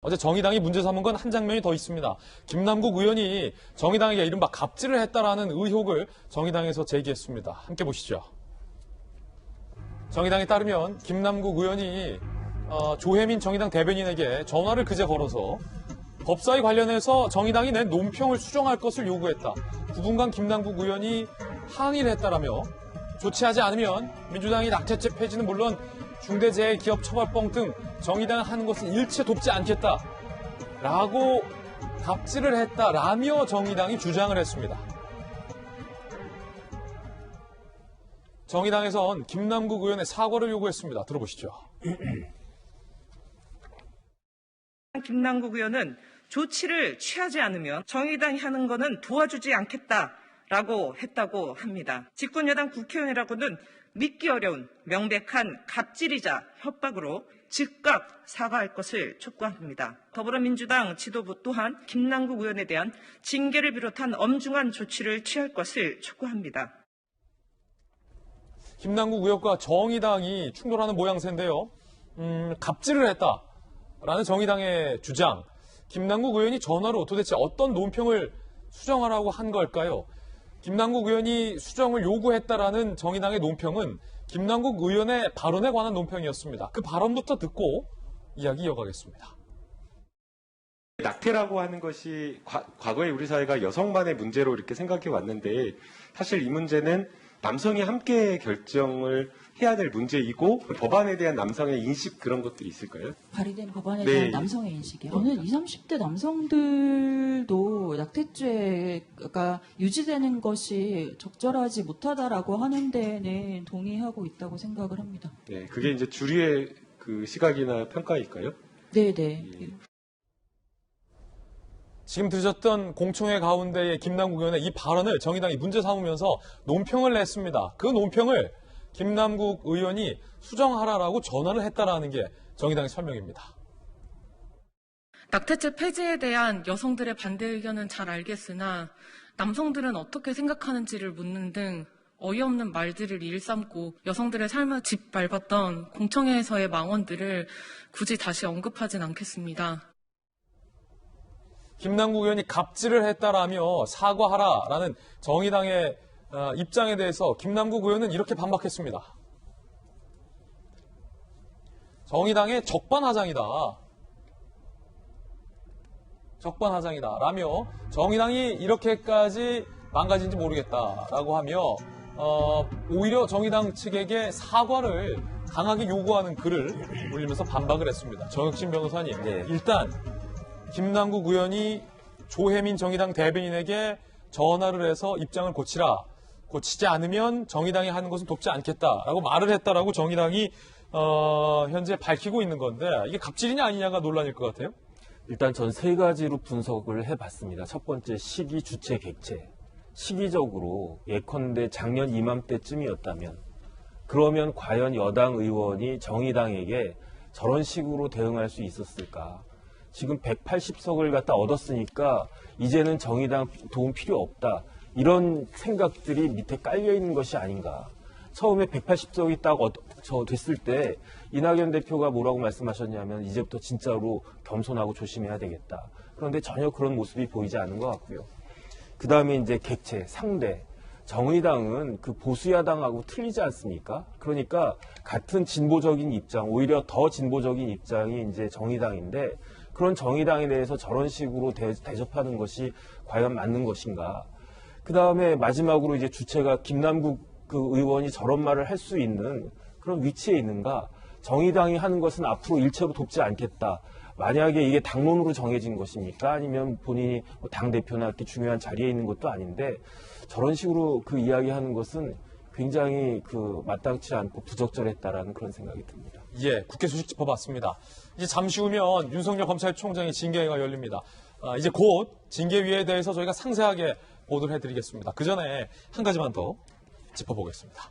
어제 정의당이 문제 삼은 건 한 장면이 더 있습니다. 김남국 의원이 정의당에게 이른바 갑질을 했다라는 의혹을 정의당에서 제기했습니다. 함께 보시죠. 정의당에 따르면 김남국 의원이 조혜민 정의당 대변인에게 전화를 그제 걸어서 법사위 관련해서 정의당이 낸 논평을 수정할 것을 요구했다. 부분간 김남국 의원이 항의를 했다라며 조치하지 않으면 민주당이 낙태죄 폐지는 물론 중대재해기업처벌법 등 정의당이 하는 것은 일체 돕지 않겠다라고 갑질을 했다라며 정의당이 주장을 했습니다. 정의당에선 김남국 의원의 사과를 요구했습니다. 들어보시죠. 김남국 의원은 조치를 취하지 않으면 정의당이 하는 거는 도와주지 않겠다라고 했다고 합니다. 집권여당 국회의원이라고는 믿기 어려운 명백한 갑질이자 협박으로 즉각 사과할 것을 촉구합니다. 더불어민주당 지도부 또한 김남국 의원에 대한 징계를 비롯한 엄중한 조치를 취할 것을 촉구합니다. 김남국 의원과 정의당이 충돌하는 모양새인데요. 갑질을 했다라는 정의당의 주장. 김남국 의원이 전화로 도대체 어떤 논평을 수정하라고 한 걸까요? 김남국 의원이 수정을 요구했다라는 정의당의 논평은 김남국 의원의 발언에 관한 논평이었습니다. 그 발언부터 듣고 이야기 이어가겠습니다. 낙태라고 하는 것이 과거에 우리 사회가 여성만의 문제로 이렇게 생각해 왔는데 사실 이 문제는 남성이 함께 결정을 해야 될 문제이고 법안에 대한 남성의 인식 그런 것들이 있을까요? 발의된 법안에 대한 남성의 인식이요. 저는 20, 30대 남성들도 낙태죄가 유지되는 것이 적절하지 못하다라고 하는 데는 동의하고 있다고 생각을 합니다. 네, 그게 이제 주류의 그 시각이나 평가일까요? 네네. 예. 지금 들으셨던 공청회 가운데의 김남국 의원의 이 발언을 정의당이 문제 삼으면서 논평을 냈습니다. 그 논평을 김남국 의원이 수정하라라고 전화를 했다라는 게 정의당의 설명입니다. 낙태죄 폐지에 대한 여성들의 반대 의견은 잘 알겠으나 남성들은 어떻게 생각하는지를 묻는 등 어이없는 말들을 일삼고 여성들의 삶을 짓밟았던 공청회에서의 망언들을 굳이 다시 언급하진 않겠습니다. 김남국 의원이 갑질을 했다라며 사과하라라는 정의당의 입장에 대해서 김남국 의원은 이렇게 반박했습니다. 정의당의 적반하장이다. 라며 정의당이 이렇게까지 망가진지 모르겠다라고 하며 오히려 정의당 측에게 사과를 강하게 요구하는 글을 올리면서 반박을 했습니다. 정혁신 변호사님, 일단 김남국 의원이 조혜민 정의당 대변인에게 전화를 해서 입장을 고치지 않으면 정의당이 하는 것은 돕지 않겠다라고 말을 했다라고 정의당이 현재 밝히고 있는 건데 이게 갑질이냐 아니냐가 논란일 것 같아요. 일단 전 세 가지로 분석을 해봤습니다. 첫 번째, 시기, 주체, 객체. 시기적으로 예컨대 작년 이맘때쯤이었다면 그러면 과연 여당 의원이 정의당에게 저런 식으로 대응할 수 있었을까? 지금 180석을 갖다 얻었으니까 이제는 정의당 도움 필요 없다. 이런 생각들이 밑에 깔려있는 것이 아닌가. 처음에 180석이 딱 됐을 때 이낙연 대표가 뭐라고 말씀하셨냐면 이제부터 진짜로 겸손하고 조심해야 되겠다. 그런데 전혀 그런 모습이 보이지 않은 것 같고요. 그 다음에 이제 객체, 상대. 정의당은 그 보수야당하고 틀리지 않습니까? 그러니까 같은 진보적인 입장, 오히려 더 진보적인 입장이 이제 정의당인데 그런 정의당에 대해서 저런 식으로 대접하는 것이 과연 맞는 것인가? 그 다음에 마지막으로 이제 주체가 김남국 그 의원이 저런 말을 할 수 있는 그런 위치에 있는가? 정의당이 하는 것은 앞으로 일체로 돕지 않겠다. 만약에 이게 당론으로 정해진 것입니까? 아니면 본인이 당대표나 이렇게 중요한 자리에 있는 것도 아닌데 저런 식으로 그 이야기하는 것은 굉장히 그 마땅치 않고 부적절했다라는 그런 생각이 듭니다. 예, 국회 소식 짚어봤습니다. 이제 잠시 후면 윤석열 검찰총장의 징계가 열립니다. 이제 곧 징계위에 대해서 저희가 상세하게 보도를 해드리겠습니다. 그 전에 한 가지만 더 짚어보겠습니다.